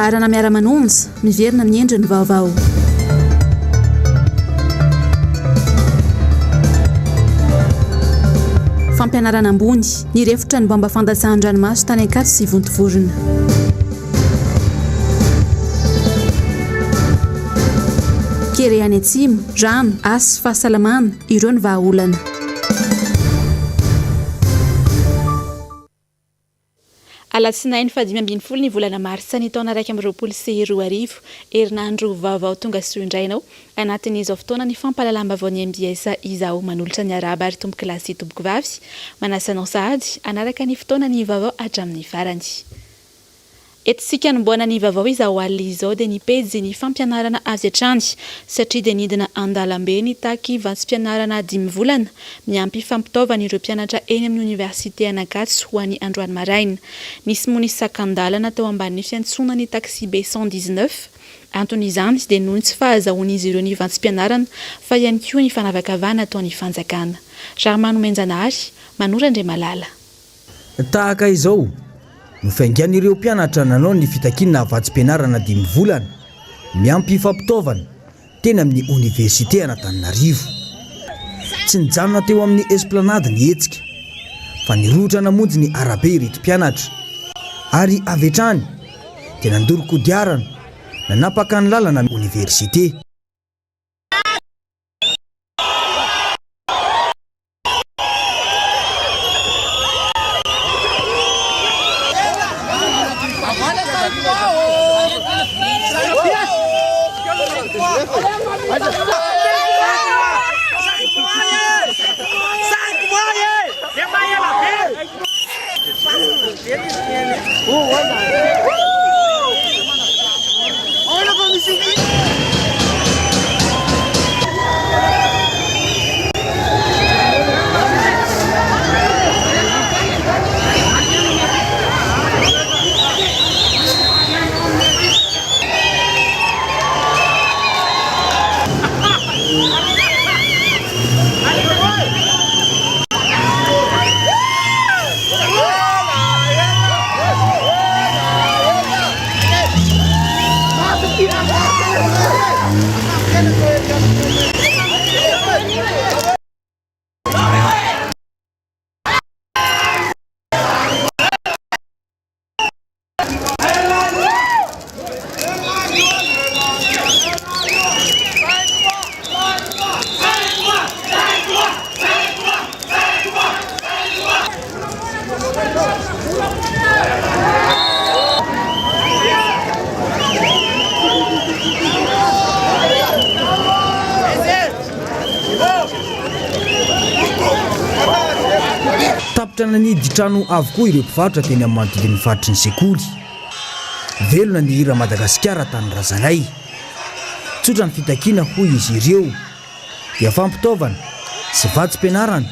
Fandaharana miara-manonja miverina ny endriny vaovao. Fampianarana ambony ny refotra ny bomba fandatsahan-dranomasy tany Ankatso sy Vontovorona. Kere any atsimo, rano, asy, fahasalamana, ireo ny vahaolana. Alatsinainy 5 ny volana Martsa ny taona 2024 herinandro vaovao tonga soa indrainao anatin'izao fotoana ny fampahalalam-baovao ny MBS izao manolotra ny araba ary tomboky lahy sy tomboky vavy manasanao sahady anaraka ny fotoana ny vaovao hatramin'ny farany. Etsika nomboana ny vaovao izao alina izao dia ny pejy ny fampianarana azy hatrany satria dia nidina andalambe ny taky vatsim-pianarana 10 volana miampy fampitaovana ireo mpianatra eny amin'ny université Ankatso ho an'ny androany maraina. Nisy moa ny sakan-dalana tao ambanin'ny fiantsonana ny taxi B 119 antony izany dia noho ny tsy fahazahoan'izy ireo ny vatsim-pianarana fa ihany koa ny fanavakavahana ataon'ny fanjakana. Charmano Menjanahary Manorandre Malala. Tahaka izao nofaingan'ireo mpianatra nanao ny fitakiana vatsim-pianarana 10 volana miampy fampitaovana teny amin'ny université Antananarivo. Tsy nijanona teo amin'ny esplanade ny hetsika fa nirotra namonjy ny arabe ireto mpianatra ary avy hatrany dia nandoro kodiarana nanapaka ny lalana amin'ny université. Trano avokoa ireo mpivarotra teny amin'ny manodidina ny faritry ny sekoly. Velona ny hira Madagasikara tany Razanay. Tsotra ny fitakiana hoy izy ireo dia fampitaovana sy vatsim-pianarana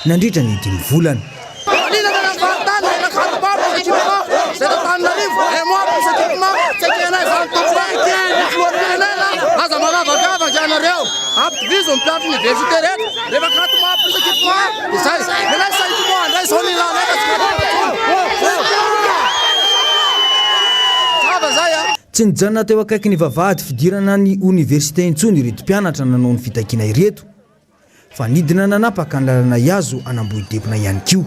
nandritra ny 10 volana. Tsy nijanona teo akaiky ny vavahady fidirana ny université intsony ireto mpianatra nanao ny fitakiana ireto fa nidina nanapaka ny lalana Iazo anambohidepona ihany koa.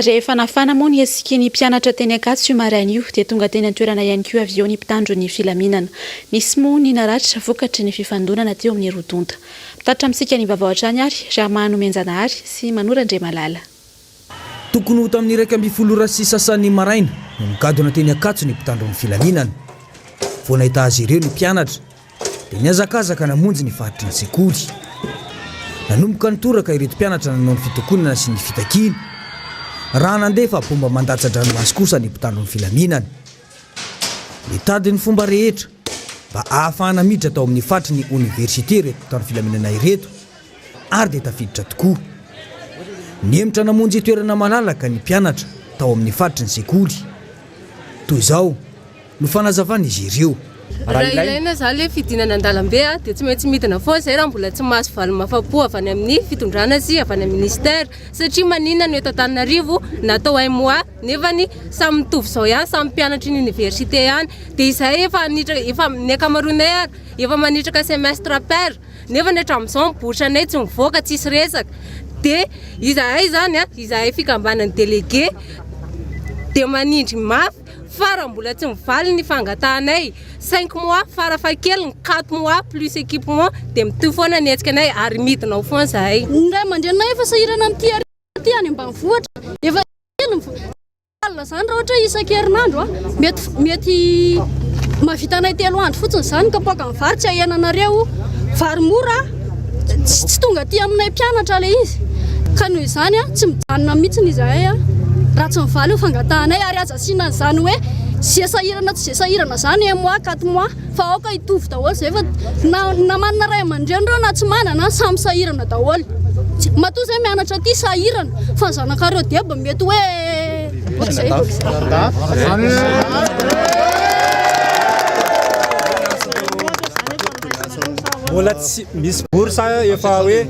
rehefa nafana moa ny hesiky ny mpianatra teny Akatso io maraina io dia tonga teny an-toerana ihany koa avy eo ny mpitandro ny filaminana. Nisy moa ny naratra vokatry ny fifandonana teo amin'ny rodonta. Mitatitra amintsika ny vaovao hatrany ary Ramano Menjanahary sy Manora Andriamalala. Tokony ho tamin'ny 1 sasany maraina no migadona teny Akatso ny mpitandro ny filaminana. Vao nahita azy ireo ny mpianatra dia niazakazaka namonjy ny faritry ny sekoly. Nanomboka nitoraka ireto mpianatra nanao ny fitokonana sy ny fitakiana. Raha nandefa bomba mandatsa-dranomasy kosa ny mpitandro ny filaminana. Mitady ny fomba rehetra mba ahafahana miditra tao amin'ny faritry ny oniversite reto mpitandro filaminana ireto ary dia tafiditra tokoa. Niemitra namonjy toerana malalaka ny mpianatra tao amin'ny faritry ny sekoly. Toy izao no fanazavana izy ireo. Raha ilaina zah le fidinana an-dalambe dia tsy maintsy midina foana zay raha mbola tsy mahazo valo-mafapo avy any amin'ny fitondrana sy avy any amin'ny ministère satria maninona no eto Antananarivo natao un mois nefany samy mitovy izao ihany samy mpianatra ny université ihany dia izahay efa ny akamaroanay ary efa manitraka semestre pair nefa ny hatramin'izao miboritra anay tsy mivoaka tsisy resaka dia izahay zany izahay fikambanan'ny délégué dia manindry mafy fara mbola tsy mivaly ny fangatahanay 5 mois farafahakeliny 4 mois plus équipement dia mitoy foana ny hetsika anay ary midinao foana zahay. Ndray aman-drenanay efa sahirana amin'ity any ambanivohitra efa keliny alina zany raha ohatra isan-kerinandro mety mahavita anay 3 andro fotsiny zany kapoaka amin'ny vary tsy ahenanareo vary mora tsy tonga aty aminay mpianatra le izy ka noho izany tsy mijanona mihitsy izahay raha tsy mivaly io fangatahanay ary aza asiana zany hoe zay sahirana tsy zay sahirana zany 1 mois 4 mois fa aoka hitovy daholo zay fa na manana ray aman-dreny reo na tsy manana samy sahirana daholo. Matoa zay mianatra aty sahirana fa ny zanakareo dia mba mety hoe mbola tsy misy bourse efa hoe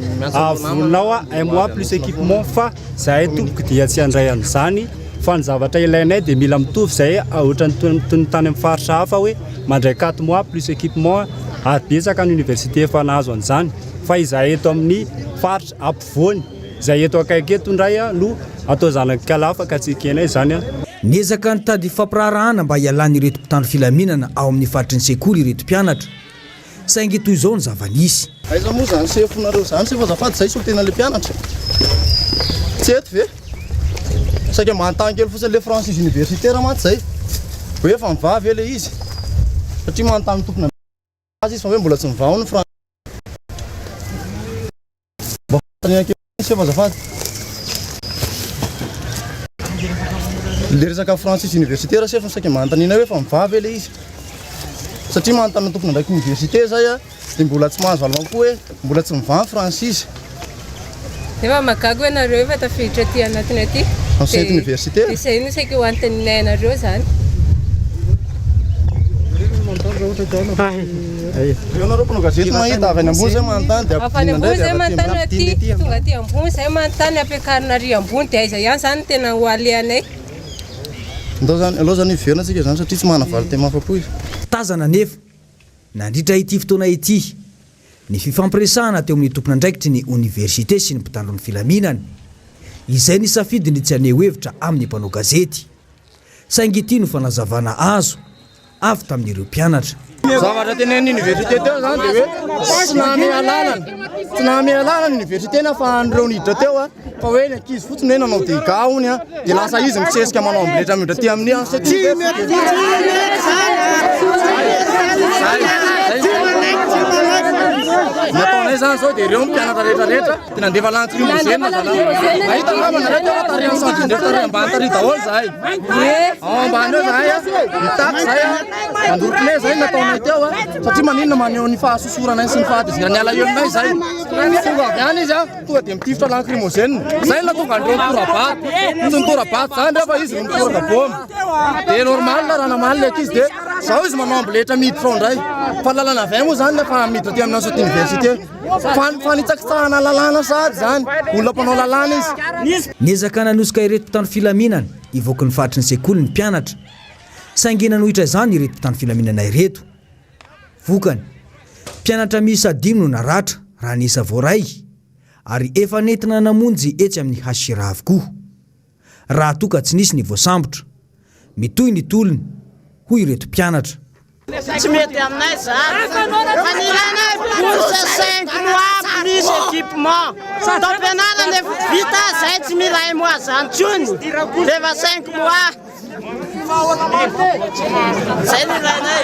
volinao 1 mois plus équipement fa zahay tompoko dia tsy andray an'izany fa ny zavatra ilainay dia mila mitovy zay ohatrany tany amin'ny faritra hafa hoe mandray 4 mois plus équipement ary betsaka ny université efa nahazo an'izany fa izahay eto amin'ny faritra ampovoany izay eto akaiky eto indray no atao zanakalafaka ka tsy kenay zany. Niezaka nitady fampirarahana mba hialany ireto mpitandro filaminana ao amin'ny faritry ny sekoly ireto mpianatra. Saingy toy izao ny zava-nisy. Aiza moa zany sefonareo zany sy azafady zay so tena le mpianatra. Tsy eto ve? Saika manontany kely fotsiny le Francis universitaire mantsy zay. Hoe efa mivavy ele izy. Satria manontany tompona azy izy fa hoe mbola tsy mivao ny Francis. Mba fantany kely sefa azafady. Le resaka Francis universitaire sefa saika manontany hoe efa mivavy ele izy. Satria manontany tompona ndraiky université zay dia mbola tsy mahazo valim-po hoe mbola tsy mivany Francis. Efa magago ianareo efa tafiditra aty anatiny aty. Enceinte université. Dia izay no saika ho antoninay anareo zany. Ianareo mpanao gazety mahita avy any ambony zay manontany dia avy any ambony zay manontany aty tonga aty ambony zay manontany ampiakarina ary ambony dia aiza ihany zany tena ho alehanay. Ndao zany aloha zany iverina tsika zany satria tsy manana valy tena mafapo izy. Tazana nefa nandritra ity fotoana ity ny fifampiresahana teo amin'ny tompona andraikitry ny université sy ny mpitandro ny filaminana. Izay ny safidiny tsy aneho hevitra amin'ny mpanao gazety. Saingy ity no fanazavana azo avy tamin'ireo mpianatra. Zavatra tenen'ny université teo zany dia hoe tsy nahame alalana ny université na fa an'ireo niditra teo fa hoe ny ankizy fotsiny hoe nanao dégâts hony dia lasa izy misesika manao ambiletra midra ty amin'ny nataonay zany zao dia ireo mpianatra rehetrarehetra dia nandefa lancrimogène mahita ngavana teo tarian'ny centre ambany tary daholo zahay ao ambany eo zahay mitaky zahay mandorokine zay nataonay teo satria maninona maneho ny fahasosoranay sy ny fahadesirany ala elonay zay tonga avy any izy tonga dia mitifitra lancrimogène zay na tonga andreo mitorabaty ny mitorabaty zany rehefa izy no mitoraka bomba dia normal raha namaly leky izy dia zao izy manao ambiletra miditra ao indray fa lalana avy moa zany nefa miditra ty amin'ny ansat université fanitsakitsahana lalàna sady zany olona mpanao lalàna izy. Niezaka nanosika ireto mpitandro filaminana ivoaka ny faritry ny sekoly ny mpianatra. Saingy nanohitra izany ireto mpitandro filaminana ireto. Vokany mpianatra miisa 5 no naratra raha niisa voaray ary efa nentina namonjy etsy amin'ny hasira avokoa. raha toka tsy nisy ny voasambotra. Mitoy ny tolony hoy ireto mpianatra. Tsy mety aminay zany fa ny ilainay bourse 5 mois plus équipement tampianarana efa vita zay tsy mila mois zany tsony rehefa 5 mois zay ny ilainay.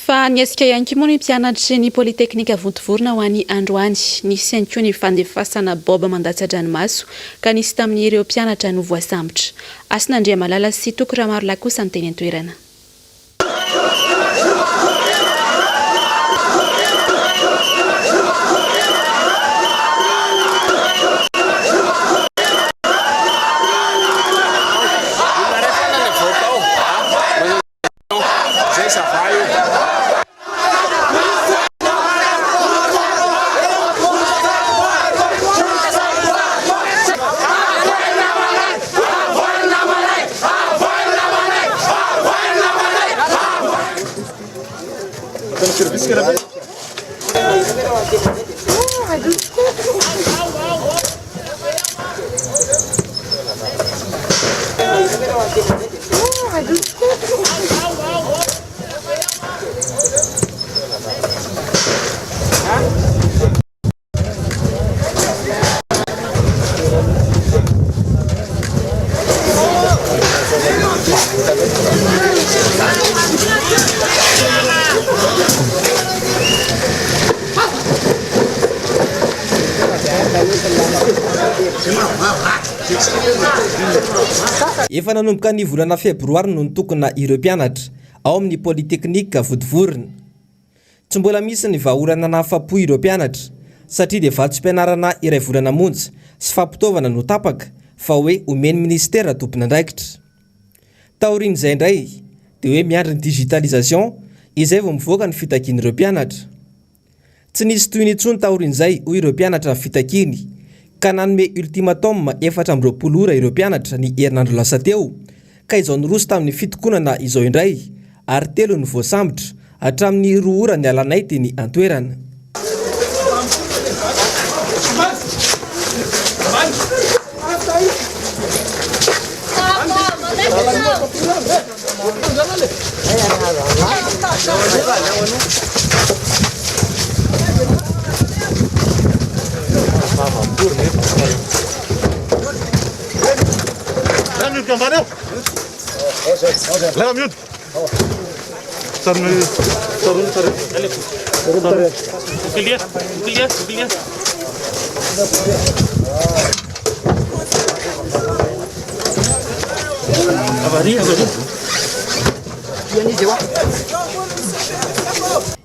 Fa niasika ihany koa moa ny mpianatry ny polyteknika vontovorona ho an'ny androany. Nisy ihany koa ny fandefasana boba mandatsa-dranomaso ka nisy tamin'ireo mpianatra no voasambotra. Asin'Andriamalala sy Tokoramaro kosa ny teny an-toerana. Efa nanomboka ny volana febroary no nitokana ireo mpianatra ao amin'ny polyteknika vontovorona. Tsy mbola misy ny vahaolana nahafapo ireo mpianatra satria dia vatsim-pianarana iray volana monja sy fampitaovana no tapaka fa hoe omeny ministera tompon'andraikitra. Taorian'izay indray dia hoe miandry ny digitalisation izay vao mivoaka ny fitakian'ireo mpianatra. Tsy nisy toy ny intsony taorian'izay hoy ireo mpianatra fitakiny ka nanome ultimatum 4 ora ireo mpianatra ny herinandro lasa teo ka izao niroso tamin'ny fitokonana izao indray ary 3 ny voasambotra hatramin'ny 2 ora ny alanaity ny antoerana.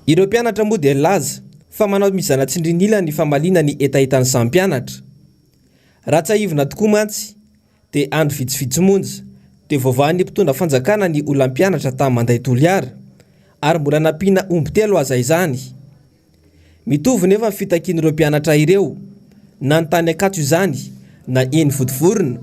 Ireo mpianatra moa dia laza fa manao mizana tsindrinila ny famalina ny etahitan'ny samy mpianatra. Raha tsy haivina tokoa mantsy dia andro vitsivitsy monja dia vaovahan'ny mpitondra fanjakana ny olam-pianatra tamin'ny manday toliara ary mbola nampiana omby 3 aza izany. Mitovy nefa ny fitakian'ireo mpianatra ireo na ny tany akato izany na eny vontovorona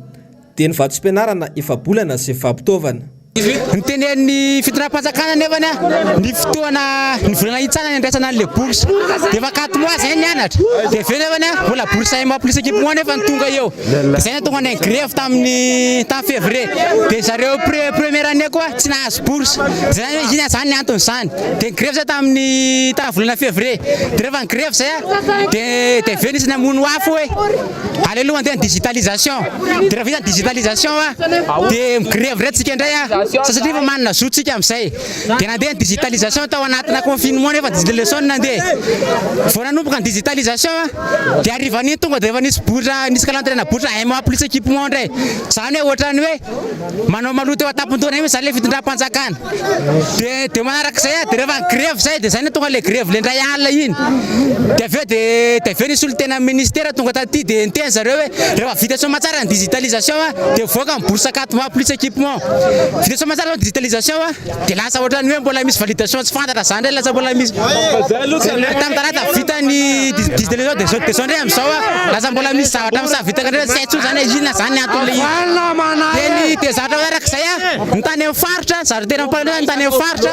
dia ny vatsim-pianarana efa bolana sy fampitaovana. Nitenen'ny fitondram-panjakana nefany ny fotoana ny volana itsana ny andraisana an'le bourse dia efa 4 mois zay nianatra dia avy eo nefany mbola bourse ay plus équipement nefa ny tonga eo dia zay tonga ny grève tamin'ny février dia zareo première année koa tsy nahazo bourse zay ina zany ny antony zany dia grève zay tamin'ny volana février dia rehefa ny grève zay dia avy eo nisy namono afo hoe aleloha andeha ny digitalisation dia rehefa vita ny digitalisation dia grève retsika indray satria efa manana zotsika amin'izay dia nandeha ny digitalisation tao anatina confinement nefa digitalisation nandeha vao nanomboka ny digitalisation dia arrivan'iny tonga dia efa nisy calendrier bourse ay mois plus équipement indray zany hoe ohatrany hoe manao maloto eo atampon-taona iny zany le fitondram-panjakana dia manarak'izay dia rehefa ny grève zay dia zay tonga le grève le indray alina iny dia avy eo nisy olo tena ministère tonga taty dia niteny zareo hoe rehefa vita somatsara ny digitalisation dia voaka ny bourse 4 mois plus équipement vita somatsara ny digitalisation dia lasa ohatrany hoe mbola misy validation tsy fantatra zany ndray lasa mbola misy tamin'ny tanata vita ny digitalisation dia zao ndray amin'izao lasa mbola misy zavatra amin'ny vita ndray tsy haintsony zany inona zany ny antony le dia zavatra arak'izay ny tany amin'ny faritra zavatra tena mampalahelo ny tany amin'ny faritra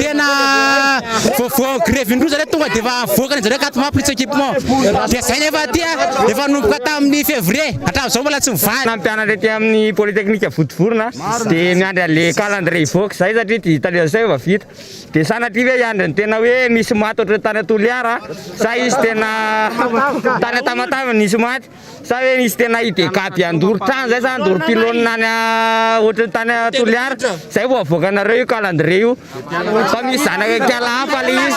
tena vao grève indroa zareo tonga dia efa voaka ny zareo 4 mois plus équipement dia zay nefa aty efa nomboka tamin'ny février hatramin'izao mbola tsy mivaly nampianatra ety amin'ny polytechnique votovorona dia miandry an'le calendrier ivoaka zay satria digitalisation efa vita dia sanatria hoe iandry ny tena hoe misy maty ohatry tany Toliara sa izy tena tany Tamatavy nisy maty sa hoe nisy tena idegady andoro-trano zay sa andoro pilône nany ohatry tany Toliara zay vao avoaka anareo io calendrier io fa misy zanaka kiala hafa le izy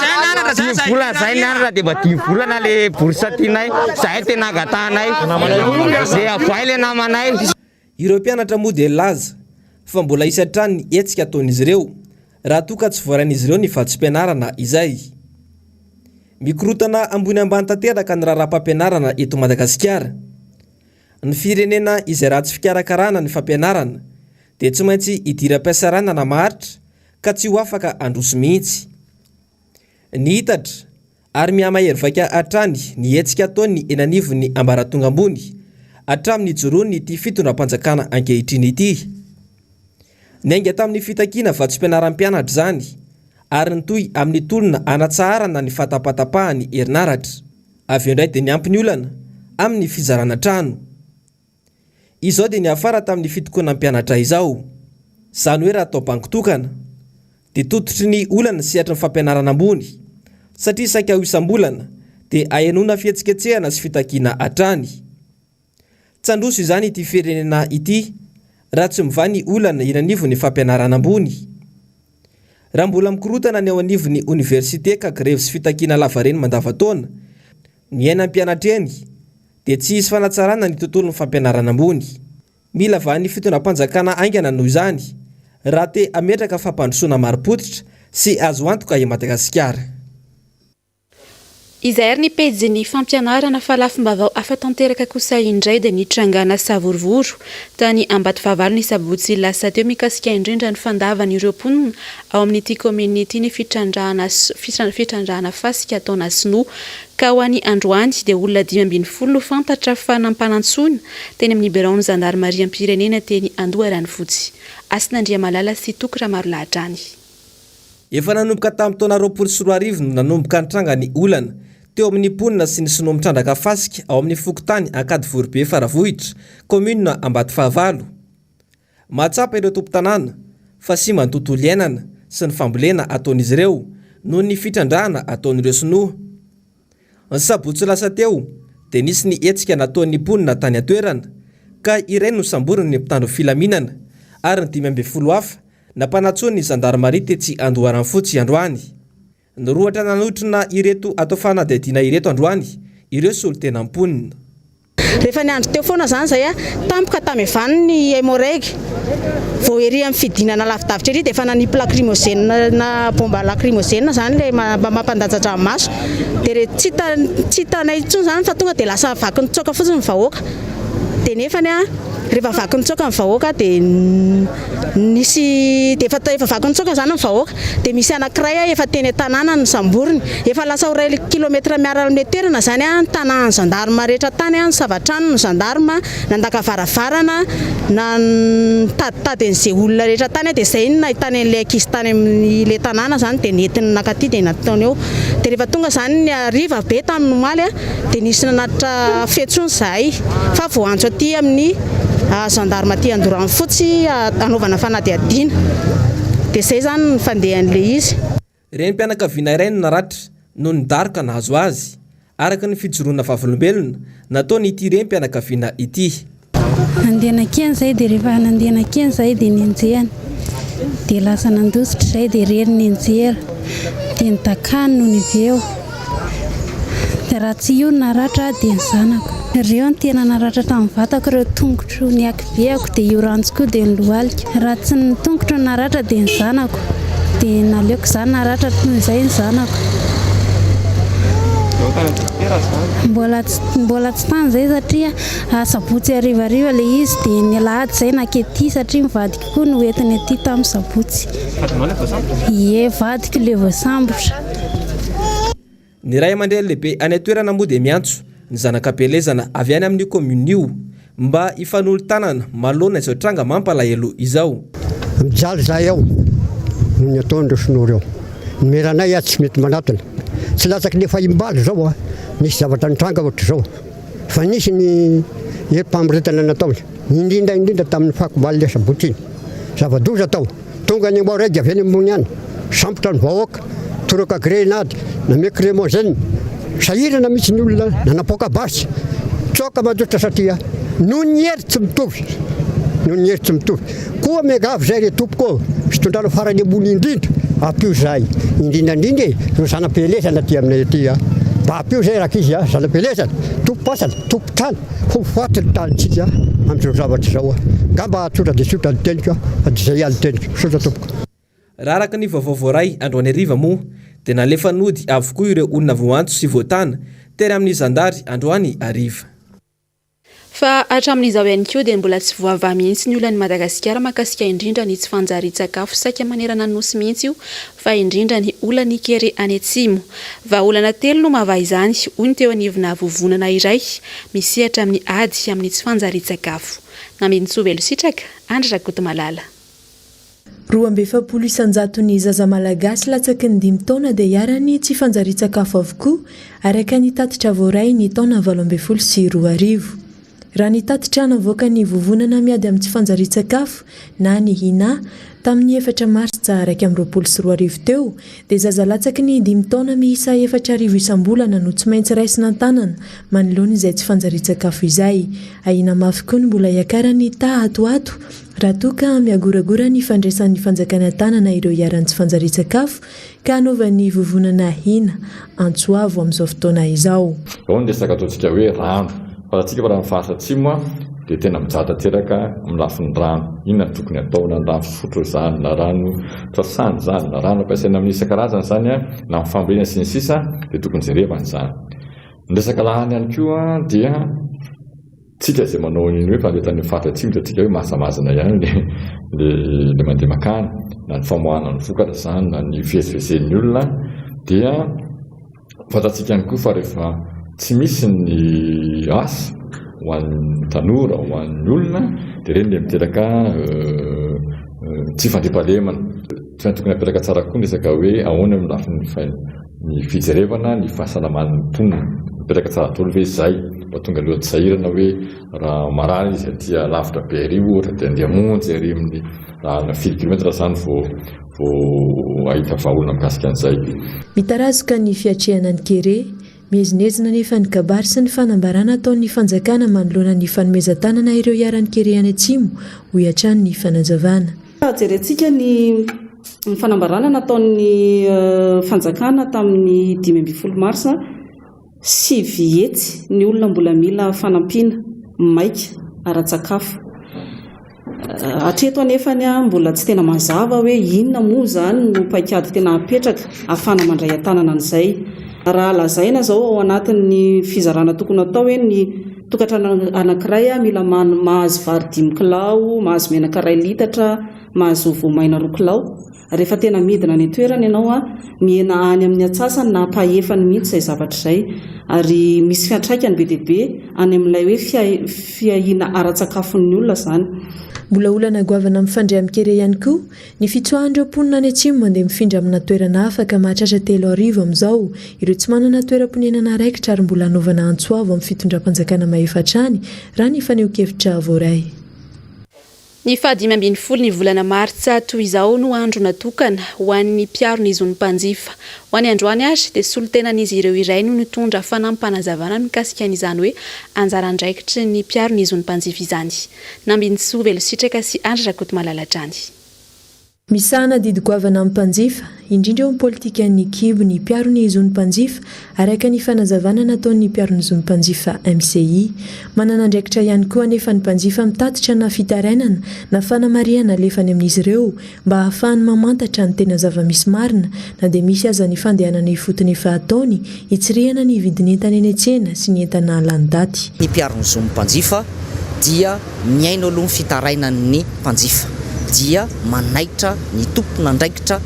10 volana zay nianatra dia mba 10 volana le bourse tianay zay tena angatanay dia avoay le namanay. Ireo mpianatra moa dia laza fa mbola isatrany ny hetsika ataon'izy ireo raha toa ka tsy voaran'izy ireo ny vatsim-pianarana izay. Mikorotana ambony ambany tanteraka ny raharaham-pampianarana eto Madagasikara. Ny firenena izay ratsy fikarakarana ny fampianarana dia tsy maintsy idira-piasarana na maharitra ka tsy ho afaka androso mihitsy. Ny hitatra ary mihamahery vaika hatrany ny hetsika ataony eny anivon'ny ambaratonga ambony hatramin'ny joroany ity fitondram-panjakana ankehitriny ity. Nainga tamin'ny fitakiana vatsim-pianaram-pianatra zany ary nitoy amin'ny tolona anatsaharana ny fatapatapahany herinaratra. Avy eo indray dia niampy ny olana amin'ny fizarana trano. Izao dia niafara tamin'ny fitokoana mpianatra izao. Zany hoe raha atao banki-tokana dia tototry ny olana sehatry ny fampianarana ambony satria saika ho isam-bolana dia ahenona fihetsiketsehana sy fitakiana hatrany. Tsandroso izany ity firenena ity raha tsy mivany olana eny anivon'ny fampianarana ambony. Raha mbola mikorotana ny ao anivon'ny université ka grève sy fitakiana lavareny mandavataona ny ainam-pianatra eny dia tsy hisy fanatsarana ny tontolon'ny fampianarana ambony. Mila vahan'ny fitondram-panjakana aingana noho izany raha te ametraka fampandrosoana marim-potitra sy azo antoka i Madagasikara. Izay ary ny pejy fampianarana fa lafim-baovao afa-tanteraka kosa indray dia nitrangana savorovoro tany Ambatovavalo ny sabotsy lasa teo mikasika indrindra ny fandavan'ireo mponina ao amin'ity community ny fitrandrahana fasika taona sinoa ka ho an'ny androany dia olona 520 no fantatra fa nampanantsona teny amin'ny Bureau ny Gendarmerie am-pirenena teny Andoharany fotsy. Asin'Andriamalala sy Tokra Marolahatrany. Efa nanomboka tamin'ny taona 2024 no nanomboka nitranga ny olana teo amin'ny mponina sy ny sinoa mitrandraka fasika ao amin'ny fokotany Ankady Vorobe Faravohitra, commune Ambatovavalo. Mahatsapa ireo tompo-tanàna fa sy mba ny tontolo iainana sy ny fambolena ataon'izy ireo noho ny fitrandrahana ataon'ireo sinoa. Ny sabotsy lasa teo dia nisy ny hetsika nataon'ny mponina tany atoerana ka iray no samboriny ny mpitandro filaminana ary ny 520 hafa nampanatsony ny Gendarmerie tetsy Andoharany fotsy androany. Nirohatra nanotrina ireto atao fanadihadiana ireto androany ireo solo tena mponina. Rehefa niandro teo foana zany zay tampoka tamevany ny hémorragie vao ery amin'ny fidinana lavidavitra ery dia efa nanipy lacrymogène na bomba lacrymogène zany le mampandatsatra maso dia tsy hitanay intsony zany fa tonga dia lasa vaky nitsoaka fotsiny ny vahoaka dia nefany rehefa vaky nitsoaka ny vahoaka dia nisy dia efa vaky nitsoaka zany ny vahoaka dia misy anankiray efa teny tanàna ny samboriny efa lasa ho 2 kilometra miaraka amin'ny toerana zany ny tanàna ny gendarme rehetra tany ny savatrano ny gendarme nandaka varavarana na taditady an'izay olona rehetra tany dia izay nahitany an'ilay ankizy tany amin'ilay tanàna zany dia nentiny nakaty dia nataony eo dia rehefa tonga zany ny ariva be tamin'ny omaly dia nisy nanatitra fetsony zahay fa vao antso aty amin'ny gendarme aty Andorano fotsy anaovana fanadiadiana dia izay zany ny fandehan'ilay izy. Renim-pianakaviana iray no naratra no nidaroka nahazo azy araka ny fijoroana vavolombelona nataony ity renim-pianakaviana ity. Nandehanakeny zay dia rehefa nandehanakeny zay dia ninjehany dia lasa nandositra zay dia rery ninjera dia nitakany no niveo dia raha tsy io naratra dia ny zanako ireo ny tena naratra tamin'ny vatako ireo tongotro ny akibeako dia io rantsoko dia ny lohalika raha tsy ny tongotro naratra dia ny zanako dia naleoko zany naratra toy izay ny zanako mbola tsy tany zay satria sabotsy arivariva ilay izy dia ny alahady zay nakety satria mivadika koa no entiny aty tamin'ny sabotsy ie vadika ilay voasambotra. Ny ray aman-dreny lehibe any toerana moa dia miantso ny zanakam-pielezana avy any amin'ny kominio mba hifanolo-tanana malona izao tranga mampalahelo izao. Mijaly zahay ao ny ataondreo sonoro eo nimeranay tsy mety manatona tsy latsaky ny efa imbaly zao nisy zavatra nitranga ohatry zao fa nisy ny mpamiretana nataony indrindra tamin'ny fakomaly le sabotsy iny zava-doza tao tonga ny moregy avy any ambony any sambotra ny vahoaka toroka grenady na mecremogène sahirana mitsy ny olona nanapoka basy tsoka madotra satria no ny hery tsy mitovy koa megavy zay re tompoko fitondrano farany ambony indrindra apio zay indrindrandrindra ro zanam-pielezana ty aminay aty mba apio zay raha izy zanam-pielezana tompo-pasana tompo-trano ho foaty ny tanitsika amin'izao zavatra zao ngamba tsotra dia tsotra ny teniko fa dia zay ihany teniko sotra tompoko. Raha araka ny vaovao voaray androany ariva moa dia nalefa nody avokoa ireo olona voantso sy voatana tery amin'ny zandary androany ariva. Fa hatramin'izao ihany koa dia mbola tsy voavaha mihitsy ny olona Madagasikara mahakasika indrindra ny tsy fanjarian-tsakafo saika manerana ny nosy mihitsy io fa indrindra ny olana Ikere any Atsimo. Vahaolana 3 no mahavaha izany hoy ny teo anivona vovonana iray misehatra amin'ny ady amin'ny tsy fanjarian-tsakafo. Namidintsovelo sitraka Andra Rakotomalala. 270 isanjaton'ny zaza malagasy latsaky ny 5 taona dia hiarany tsy fanjarian-tsakafo avokoa araka ny tatitra voaray ny taona 2024. Raha ny tatitra navoaka ny vovonana miady amin'ny tsy fanjarian-tsakafo na ny hina tamin'ny 4 Martsa araka amin'ny 2024 teo dia zaza latsaky ny 5 taona miisa 4,000 isam-bolana no tsy maintsy raisina an-tanana manoloana izay tsy fanjarian-tsakafo izay. Ahina mafy koa ny mbola hiakarany tahatoato raha toka miagoragora ny fandraisan'ny fanjakana tanana ireo hiaran'ny tsy fanjarian-tsakafo ka hanaovan'ny vovonana hina antsoavo amin'izao fotoana izao. Ao ny resaka ataontsika hoe rano fa raha tsika raha mifaritra atsimo dia tena mijata teraka amin'ny lafin'ny rano. Inona no tokony atao na rano fisotro izany na rano toasany izany na rano ampiasaina amin'ny isan-karazany izany na amin'ny fambolena sy ny sisa dia tokony jerevana izany. Ny resaka lahany ihany koa dia tsika izay manao ny hoe fahaletany faritra atsimo dia tsika hoe masamazana ihany le mandeha makany na ny famoahana ny vokatra izany na ny fivezivezen'ny olona dia fantatsika ihany koa fa rehefa tsy misy ny asa ho an'ny tanora ho an'ny olona dia ireny le miteraka tsy fandriampahalemana. Tsy maintsy tokony apelaka tsara koa ny resaka hoe ahoana amin'ny lafin'ny fijerevana ny fahasalaman'ny mponina mipelaka tsara daholo ve izay mba tonga aloha tsy sahirana hoe raha marary izy aty lavitra be ary ohatra dia andeha monjy ary amin'ny raha 5 kilometra izany vao ahita vahaolona mikasika an'izay. Mitarazoka ny fiatrehana ny kere mihezinezina nefa ny kabary sy ny fanambarana ataon'ny fanjakana manoloana ny fanomezan-tanana ireo hiaran'ny kere any Atsimo ho hiatrany ny fanazavana. Jerentsika ny fanambarana nataon'ny fanjakana tamin'ny 15 Marsa sy vietsy ny olona mbola mila fanampiana maika ara-tsakafo. Hatreto anefa mbola tsy tena mazava hoe inona moa zany no paikady tena apetraka ahafana mandray an-tanana an'izay. Raha lazaina zao ao anatin'ny fizarana tokony atao hoe ny tokantrano anankiray mila mahazo vary 5 kilao, mahazo menaka 2 litatra, mahazo voamaina 2 kilao. Rehefa tena midina ny toerana ianao miena any amin'ny atsasany na pahefany mihitsy izay zavatra izay, ary misy fiantraikany be dia be any amin'ilay hoe fiahina ara-tsakafon'ny olona izany. Mbola olana goavana mifandray amikere ihany koa ny fitsoahan'ireo mponina any atsimo mandeha mifindra amina toerana afaka mahatratra 3 amin'izao ireo tsy manana toeram-ponenana raikitra ary mbola hanaovana antsoavo amin'ny fitondram-panjakana mahefatrany raha ny faneho-kevitra voaray. Ny 5 ny volana Martsa toy izao no andro natokana ho an'ny mpiaro ny zon'ny mpanjifa. Ho any androany ary dia solotenan'izy ireo iray no nitondra fanampanazavana mikasika an'izany hoe anjaran-draikitry ny mpiaro ny zon'ny mpanjifa izany. Nambinsoa Velositraka sy Andra Rakoto Malalatrany. Misahana didy goavana amin'ny mpanjifa, indrindra eo amin'ny politika ny kibo ny mpiaro ny zon'ny mpanjifa araka ny fanazavana nataon'ny mpiaro ny zon'ny mpanjifa MCI. Manana andraikitra ihany koa anefa ny mpanjifa mitatitra na fitarainana na fanamariana alefany amin'izy ireo mba ahafahany mamantatra ny tena zava-misy marina na dia misy aza ny fandehanana ifotony efa ataony hitsirihana ny vidin'entana eny an-tsena sy ny entana lany daty. Ny mpiaro ny zon'ny mpanjifa dia miaina aloha ny fitarainan'ny mpanjifa, dia manaitra ny tompona andraikitra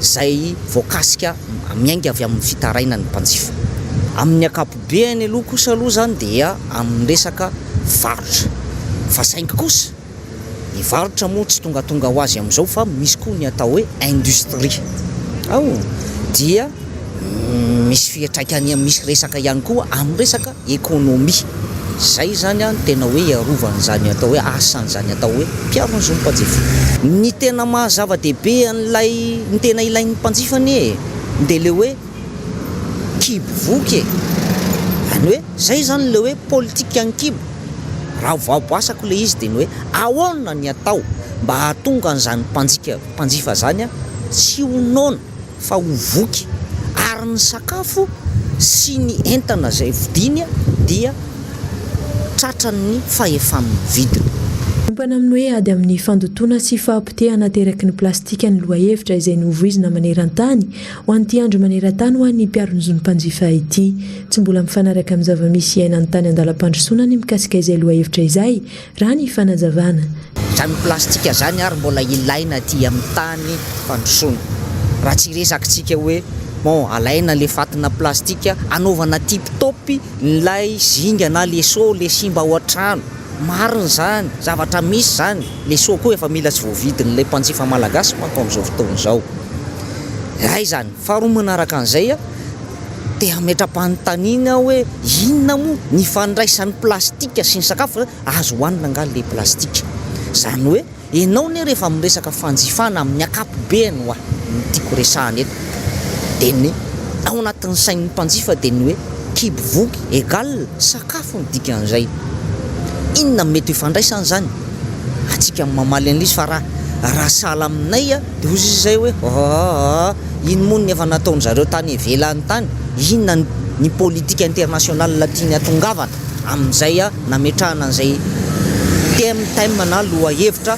izay voakasika miainga avy amin'ny fitarainan'ny mpanjifa. Amin'ny akapobeany aloha kosa aloha zany dia amin'ny resaka varotra. Fa saingy kosa ny varotra moa tsy tonga ho azy amin'izao fa misy koa ny atao hoe industrie. Dia misy fiatraikany misy resaka ihany koa amin'ny resaka ekônômia. Zay zany tena hoe iarovany zany atao hoe asany zany atao hoe mpiaro ny zon'ny mpanjifa. Ny tena mahazava-dehibe an'ilay ny tena ilain'ny mpanjifany dia le hoe kibo voky any hoe zay zany le hoe politika ny kibo. Raha vaoboasako le izy dia ny hoe ahoana ny atao mba hahatonga an'izany mpanjifa zany tsy ho nona fa ho voky ary ny sakafo sy ny entana zay vidiny dia tratran'ny fahefan'ny vidiny. Ompana amin'ny hoe ady amin'ny fandotona sy fahampitehana teraky ny plastika ny lohahevitra izay novoizina maneran-tany ho an'ity andro maneran-tany ho an'ny mpiaro ny zon'ny mpanjifa ity. Tsy mbola mifanaraka amin'ny zava-misy iainan'ny tany andalam-pandrosoana ny mikasika izay lohahevitra izay raha ny fanazavana. Zany plastika zany ary mbola ilaina aty amin'ny tany fandrosoana. Raha tsy resakitsika hoe alaina le fatina plastika anaovana tip-topy nilay zinga na leso le simba ao an-trano. Marina zany, zavatra misy zany. Leso koa efa mila tsy voavidin'ilay mpanjifa malagasy manko amin'izao fotoana izao. Ray zany, faharoa manaraka an'izay dia ametra-panontaniana hoe inona moa ny fandraisan'ny plastika sy ny sakafo azo hoanina nga le plastika. Zany hoe ianao ne rehefa miresaka fanjifana amin'ny akapobeany ho tiako resahana eto. Dia ny ao anatin'ny sain'ny mpanjifa dia ny hoe kibo voky égal sakafo ny dikan'izay. Inona mety ifandraisana zany? Atsika mamaly an'izy fa raha sahala aminay dia ozy izay hoe ino moa ny efa nataony zareo tany ivelany tany, inona ny politika internationale tiany atongavana amin'izay nametrahana an'izay thème na lohahevitra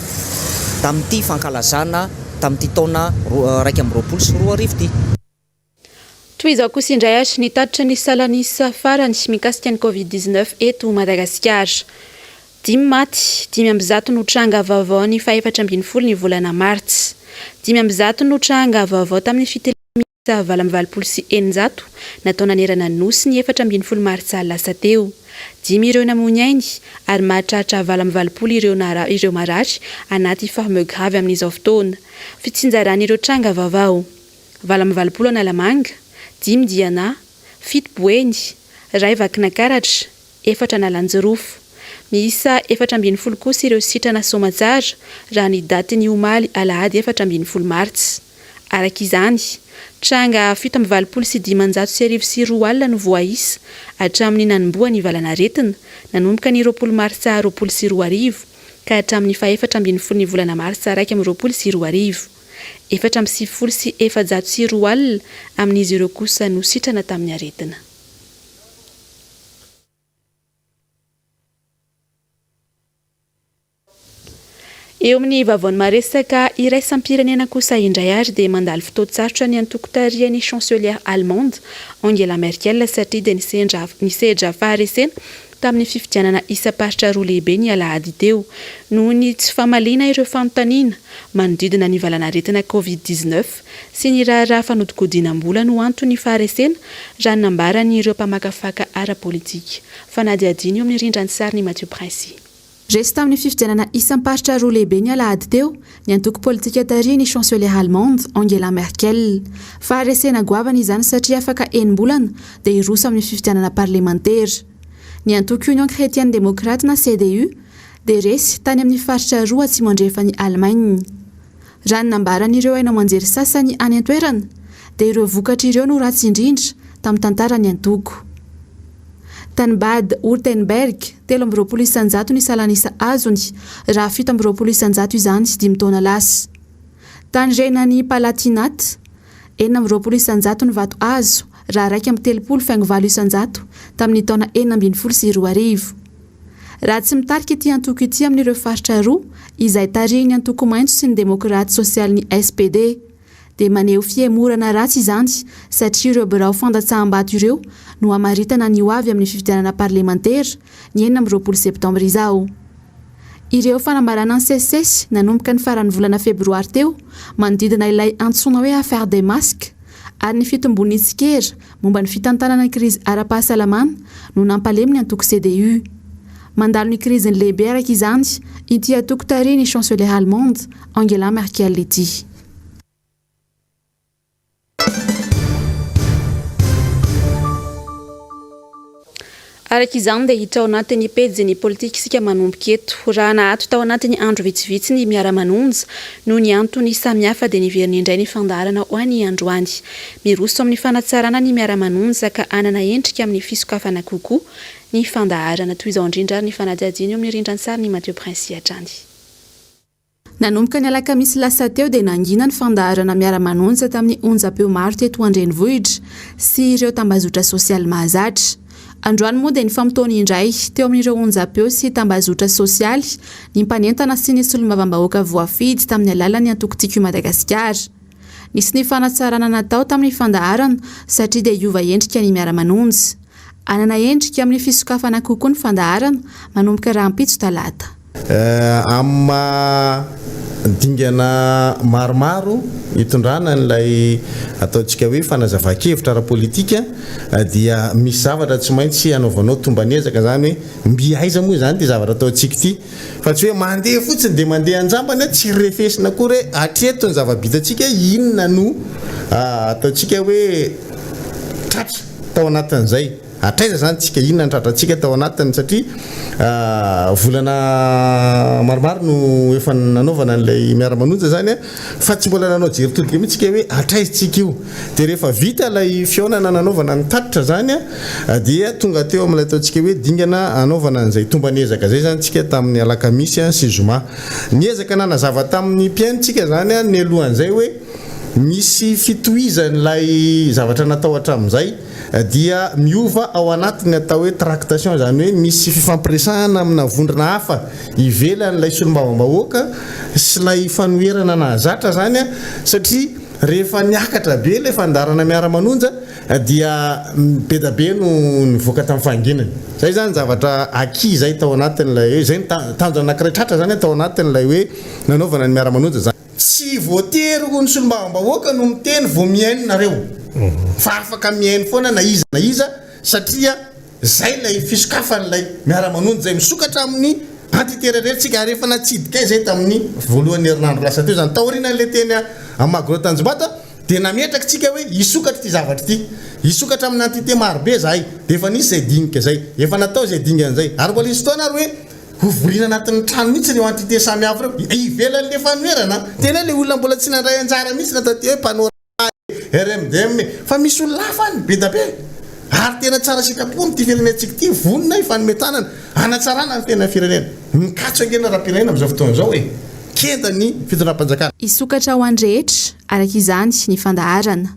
tamin'ity fankalazana tamin'ity taona 2024 ity. Toy izao kosa indray ary nitatitra ny salanisa farany mikasika ny Covid-19 eto Madagasikara. 5 maty, 5 no tranga vaovao ny 14 ny volana Martsa. 5 no tranga vaovao tamin'ny fitelemisa 20 sy 900 natao nanerana nosy ny 14 Martsa lasa teo. 5 ireo namony ainy ary mahatratra 20 ireo marary anaty fahomeo gravy amin'izao fotoana. Fitsinjaran'ireo tranga vaovao 20 analamanga, 5 diana, 7 boeny, 2 vakina karatra, 4 analanjirofo. Miisa 14 kosa ireo sitrana somatsara raha ny daty ny omaly alahady 14 Martsa. Araka izany, tranga 7 sy 502 alina no voaisa hatramin'ny nanomboa ny valana retina nanomboka ny 20 Martsa 20 ka hatramin'ny 14 ny volana Martsa 20 470 sy 402 alina amin'izy ireo kosa no sitrana tamin'ny aretina. Eo amin'ny vavony maresaka iraisam-pirenena kosa indray ary dia mandalo fotoan-tsarotra ny antoko-tarian'ny chancelière allemande Angela Merkel satria dia nisedra faharesena tamin'ny fifidianana isa-paritra roa lehibe ny alahady teo noho ny tsy famalina ireo fanontaniana manodidina ny valanaretina covid-19 sy ny raharaha fanodikodiana-mbola no antony faharesena raha nambarany ireo mpamakafaka ara-politika. Fanadiadiny eo amin'ny rindran'ny sary ny Mathieu Prince. Resy tamin'ny fifidianana isam-paritra roa lehibe ny alahady teo ny antoko politika tary ny chancelière allemande Angela Merkel. Faharesena goavana izany satria afaka enim-bolana dia iroso amin'ny fifidianana parlementaire. Ny antoko Union Chrétienne Démocrate na CDU dia resy tany amin'ny faritra roa atsimo andrefan'ny Allemagne. Raha ny nambaran'ireo aina manjery sasany any an-toerana dia ireo vokatra ireo no ratsy indrindra tamin'ny tantarany antoko. Tany Bad Württemberg 13 isanjato ny salanisa azony raha 17 isanjato izany 5 taona lasa. Tany Renany Palatinat 19 isanjato ny vato azo raha 1.30 isanjato tamin'ny taona 2012. Raha tsy mitarika ity antoko ity amin'ireo faritra roa izay tarihiny antoko maintso sy ny demokraty sosialy ny SPD dia maneho fiemorana ratsy izany satria ireo birao fandatsaham-bato ireo no amaritana ny hoavy amin'ny fifidianana parlementaire ny 19 septambra izao. Ireo fanambarana ny sesesy nanomboka ny faran'ny volana febroary teo manodidina ilay antsoina hoe affaire des masques ary ny fitombonitsikera momba ny fitantanana krizy ara-pahasalamana no nampaleminy antoko CDU. Mandalo ny krizy ny lehibe araka izany ity antoko tary ny chancelière allemande Angela Merkel ity. Araka izany dia hita ao anatin'ny pejy ny politika isika manomboka eto. Raha nahato tao anatin'ny andro vitsivitsy ny miara-manonja no ny antony samihafa dia niveriny indray ny fandaharana ho an'ny androany. Miroso amin'ny fanatsarana ny miara-manonja ka anana endrika amin'ny fisokafana kokoa ny fandaharana. Toy izao indrindra ny fanadihadiana eo amin'ny rindran'ny sary ny Mathieu Prince atrany. Nanomboka ny alakamisy lasa teo dia nangina ny fandaharana miara-manonja tamin'ny onjam-peo maro teto Andrenivohitra sy ireo tambazotra sosialy mahazatra. Androany moa dia ny fampitony indray teo amin'ireo onjam-peo sy tambazotra sosialy ny mpanentana sy ny solombavambahoaka voafidy tamin'ny alalan'ny antoko TQ Madagasikara. Nisy ny fanatsarana natao tamin'ny fandaharana satria dia hiova endrika ny miara-manonja. Anana endrika amin'ny fisokafana kokoa ny fandaharana manomboka raha ampitso talata. Amma dingana maromaro hitondrana n'ilay ataontsika hoe fanazava-kevitra ara-politika dia misy zavatra tsy maintsy anaovanao tombanezaka zany hoe mbiaiza moa zany ty zavatra ataontsika ity fa tsy hoe mandeha fotsiny dia mandeha anjambany tsy refesina koa hoe atreto ny zava-bitantsika inona no ataontsika hoe tratra tao anatin'izay. Atraiza zany tsika inona ny tratratsika tao anatiny satria volana maromaro no efa nanaovana n'ilay miara-manonja zany fa tsy mbola nanao jery todika mihitsika hoe atraiza tsika io dia rehefa vita ilay fiaonana nanaovana ny tatitra zany dia tonga teo amin'ilay ataontsika hoe dingana anaovana an'izay tombanezaka zay zany tsika tamin'ny alakamisy sy zoma. Niezaka nanazava tamin'ny mpiainontsika zany ny alohan'izay hoe misy fitohizan'ilay zavatra natao hatramin'izay dia miova ao anatiny atao hoe tractation zany hoe misy fifampiresahana amina vondrona hafa ivelan'ilay solombavambahoaka sy lay fanoherana nahazatra zany satria rehefa niakatra be ilay fandarana miara-manonja dia be da be no nivoaka tamin'ny fahanginany. Zay zany zavatra aki zay tao anatin'ilay hoe zay tanjona anankiray tratra zany tao anatin'ilay hoe nanaovana ny miara-manonja zany. Tsy voatery ho ny solombavambahoaka no miteny vao miaino nareo fa afaka miaino foana na iza satria zay lay fisokafan'ilay miara-manonja zay misokatra amin'ny antitererentsika rehefa natsidika zay tamin'ny voalohan'ny herinandro lasa teo zany taorian'ilay teny amagro tanjobata dia nametraka tsika hoe isokatra ty zavatra ty isokatra amin'ny antité marobe zahay dia efa nisy zay dinika zay efa natao zay dingan'izay ary mbola isy fotoana ary hoe hovorina anatin'ny trano mihitsy reo antité samy hafa reo ivelan'le fanoherana tena le olona mbola tsy nandray anjara mihitsy natao ty hoe mpanora RMDM fa misy olona hafa any be da be ary tena tsara sitrapony ty firenentsika ty vonona ifanometanana anatsarana ny tena firenena mikatso angena raha-pirenena amin'izao fotoana izao hoe kenda ny fitondram-panjakana. Isokatra ho an-drehetra araka izany ny fandaharana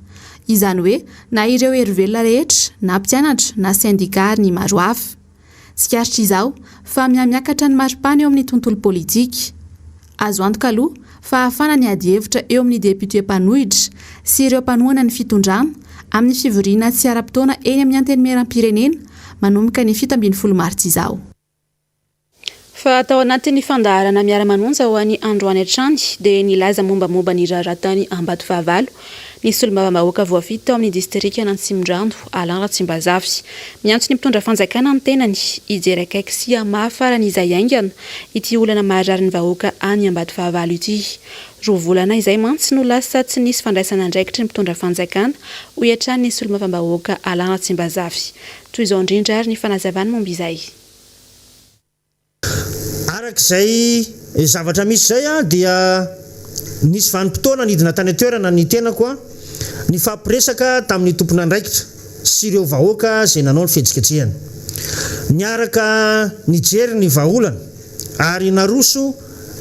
izany hoe na ireo hery-velona rehetra na mpianatra na sindikary ny maro hafa. Sikaritra izao fa miamiakatra ny maripany eo amin'ny tontolo politika. Azo antoka aloha fa ahafana ny ady hevitra eo amin'ny depute mpanohitra sy ireo mpanohana ny fitondrana amin'ny fivoriana tsy ara-potoana eny amin'ny antenimieram-pirenena manomboka ny 7 Martsa izao. Fa tao anatin'ny fandaharana miara-manonja ho an'ny androany hatrany dia nilaza mombamomba ny raratany Ambatovavalo nisy olom-bavam-bahoaka voafity tao amin'ny distrika Antsimondrando Alatsinainy miantso ny mpitondra fanjakana ny tenany hijery akaiky sy mahafarany izay aingana ity olana maharary ny vahoaka any Ambatovavalo ity. Roa volana izay mantsy no lasa tsy nisy fandraisana andraikitry ny mpitondra fanjakana ho iatrany nisy olom-bavam-bahoaka Alatsinainy. Toy izao indrindra ary ny fanazavany momba izay. Arak'izay zavatra misy zay dia nisy vanim-potoana nidina tany toerana ny tenako ny fampiresaka tamin'ny tompona andraikitra sy ireo vahoaka izay nanao ny fihetsiketsehana. Niaraka nijery ny vahaolana ary naroso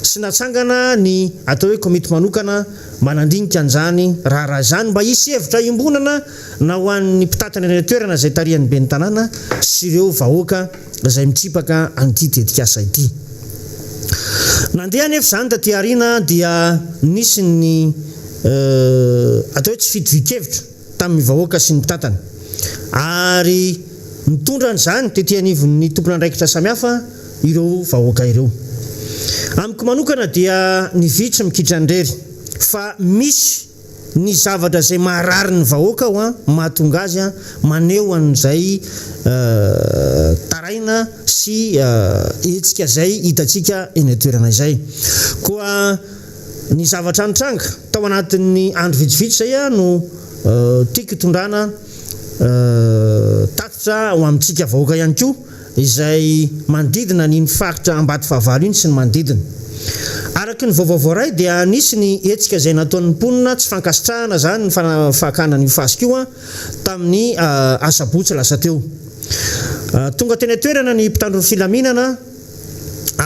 sy natsangana ny atao hoe komity manokana manandinika an'izany raha zany mba hisy hevitra imbonana na ho an'ny mpitatana ny toerana izay tarihan'ny ben'ny tanàna sy ireo vahoaka izay mitsipaka an'ity tetikasa ity. Nandeha nefa zany taty aoriana dia nisy ny atao hoe tsy fitovik-hevitra tamin'ny vahoaka sy ny mpitatana ary mitondra an'izany tety anivon'ny tompona andraikitra samihafa ireo vahoaka ireo. Amiko manokana dia ny vitsy mikitra andrery fa misy ny zavatra izay maharary ny vahoaka mahatonga azy maneho an'izay taraina sy hetsika izay hitantsika eny toerana izay. Koa ny zavatra nitranga tao anatin'ny andro vitsivitsy zay no tiako hitondrana tatitra ho amintsika vahoaka ihany koa izay manodidina ny faritra Ambatovavalo iny sy ny manodidina. Araky ny vaovao voaray dia nisy ny hetsika izay nataon'ny mponina tsy fankasitrahana zany ny fahakana ny fasika tamin'ny asabotsy lasa teo. Tonga teny toerana ny mpitandro filaminana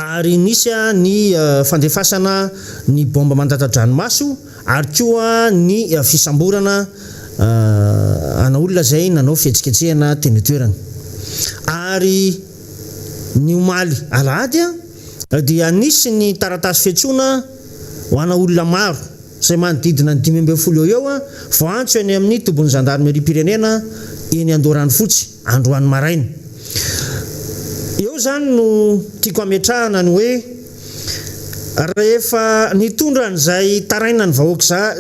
ary nisy ny fandefasana ny bomba mandata-dranomaso ary koa ny fisamborana ana olona izay nanao fihetsiketsehana teny toerana. Ary ny omaly alahady dia nisy ny taratasy fiantsoana ho ana olona maro izay manodidina ny 5 eo vao antso eny amin'ny tobon'ny gendarmerie pirenena eny Andoranofotsy androany maraina. Eo zany no tiako ametrahana ny hoe rehefa nitondra an'izay tarainany vahoaka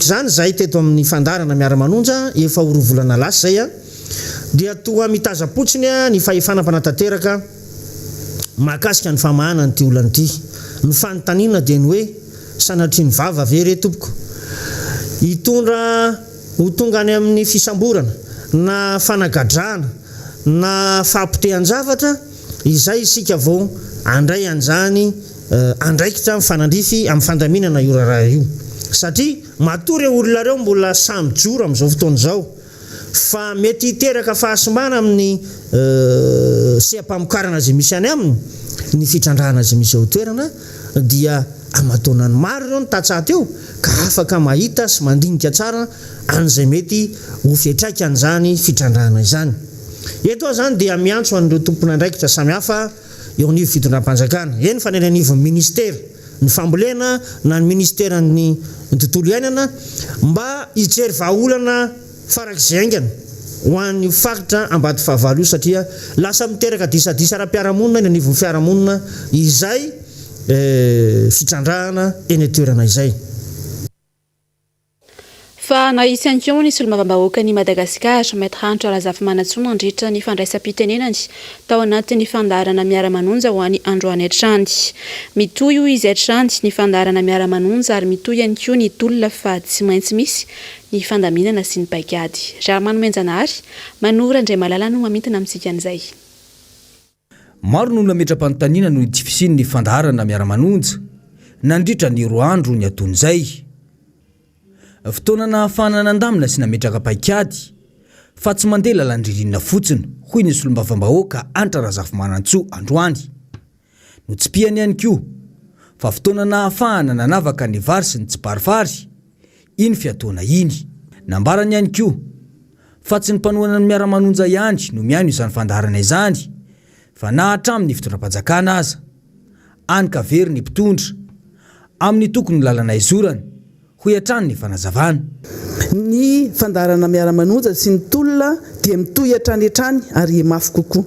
zany zay teto amin'ny fandarana miara-manonja efa 4 volana lasa zay dia toa mitazapotsiny ny fahefana mpanatanteraka mahakasika ny famahana nyity olana ity. Ny fanontaniana dia ny hoe sanatry ny vava ve re tompoko hitondra ho tonga any amin'ny fisamborana na fanagadrana na fampitehan-javatra izay isika vao andray an'izany andraikitra mifanandrify amin'ny fandaminana io raha io satria matory olona reo mbola samy joro amin'izao fotoana izao fa mety hiteraka fahasimbana amin'ny sehampamokarana izay misy any aminy ny fitrandrahana izay misy eo toerana dia amatonany maro ireo ny tatsaha teo ka afaka mahita sy mandinika tsara an'izay mety ho fiatraika an'izany fitrandrahana izany. Eto zany dia miantso an'ireo tompona andraikitra samihafa eo anivo fitondram-panjakana eny fa ny anivon'ny ministera ny fambolena na ny ministera ny tontolo iainana mba hijery vahaolana farak'izay aingana ho an'ny faritra Ambatovavalo io satria lasa miteraka disadisa ara-piarahamonina eny anivon'ny fiarahamonina izay fitrandrahana eny toerana izay. Fa na isy ihany koa nisy olom-bavam-bahoaka ny Madagasikara mety hantra Razafy Manantsoa nandritra ny fandraisam-pitenenany tao anatin'ny fandaharana miara-manonja ho an'ny androany hatrany. Mitoy io izy hatrany ny fandaharana miara-manonja ary mitoy ihany koa ny tolona fa tsy maintsy misy ny fandaminana sy ny paikady. Raha manomenjanahary manora indray malala no mamintana amintsika an'izay. Maro no nametra-panontaniana no tsy fisin'ny fandaharana miara-manonja nandritra ny roa andro ny aton'izay. Fotoana nahafahana nandamina sy nametraka paikady fa tsy mandeha lalandririna fotsiny hoy ny solom-bavam-bahoaka antra Razafy Manantsoa androany. No tsy piany ihany koa fa fotoana nahafahana nanavaka ny vary sy ny tsiparivary iny fiatoana iny. Nambarany ihany koa fa tsy ny mpanohana ny miara-manonja ihany no miaino izany fandaharana izany fa na hatramin'ny fitondram-panjakana aza any kavery ny mpitondra amin'ny tokony lalana izorany ho iantrany ny fanazavana. Ny fandarana miara-manonja sy ny tolona dia mitohy hatrany hatrany ary mafy kokoa.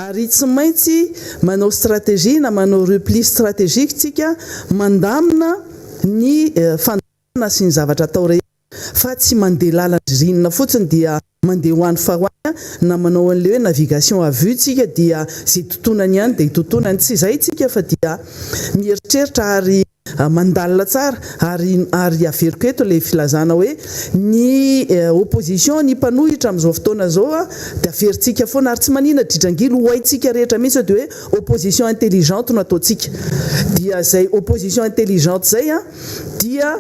Ary tsy maintsy manao stratégie na manao repli stratégique tsika mandamina ny fandarana sy ny zavatra atao rehetra fa tsy mandeha lalan-dririnina fotsiny dia mandeha ho an'ny fahoanya na manao an'le hoe navigation à vue tsika dia zay totonany ihany dia totonany tsy izay tsika fa dia mieritreritra ary mandalina tsara ary averiko eto ilay filazana hoe ny opposition ny mpanohitra amin'izao fotoana zao dia averintsika foana ary tsy manina dridrangilo ho haintsika rehetra mihitsy dia hoe opposition intelligente no ataontsika dia zay opposition intelligente zay dia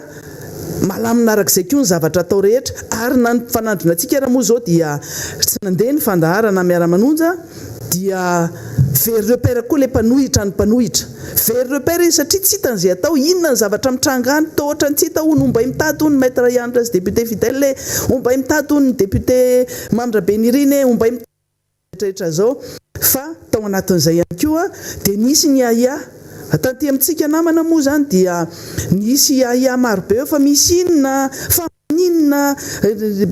malamina arak'izay koa ny zavatra atao rehetra ary na ny fanandrina antsika raha moa zao dia tsy nandeha ny fandaharana miara-manonja dia very repère koa le mpanohitra ny mpanohitra very repère izy satria tsy hitan'izay atao inona ny zavatra mitrangany tohatra ny tsy hita hono mba mitady hono maître Yandra sy député Fidèle mba mitady hono député Mandra Benirine mba rehetra zao fa tao anatin'izay ihany koa dia nisy ny aia tanty amintsika namana moa zany dia nisy aia maro be fa misy inona fa inona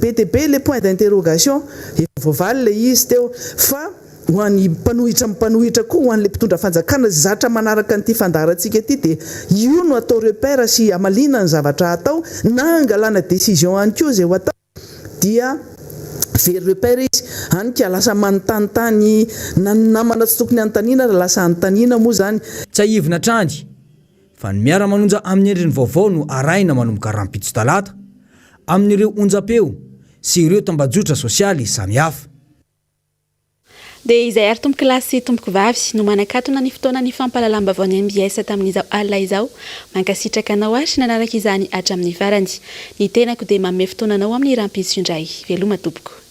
be dia be le point d'interrogation efa voavaly le izy teo fa ho an'ny mpanohitra koa ho an'le mpitondra fanjakana zatra manaraka an'ity fandarantsika ity dia io no atao repère sy amalina ny zavatra atao na angalana décision any koa zay ho atao dia very repère izy any ka lasa manontanytany na namana tsy tokony anontaniana raha lasa anontaniana moa zany tsy ahivina trany fa ny miara-manonja amin'ny endriny vaovao no arahina manomboka rampitso talata amin'ireo onjam-peo sy ireo tambajotra sosialy samihafa. Dia izay ary tomboky lahy sy tomboky vavy no manakatona ny fotoana ny fampahalalam-baovao MBS tamin'izao alina izao mankasitraka anao ary nanaraka izany hatramin'ny farany ny tenako dia manome fotoana anao amin'ny rampitso indray veloma tompoko.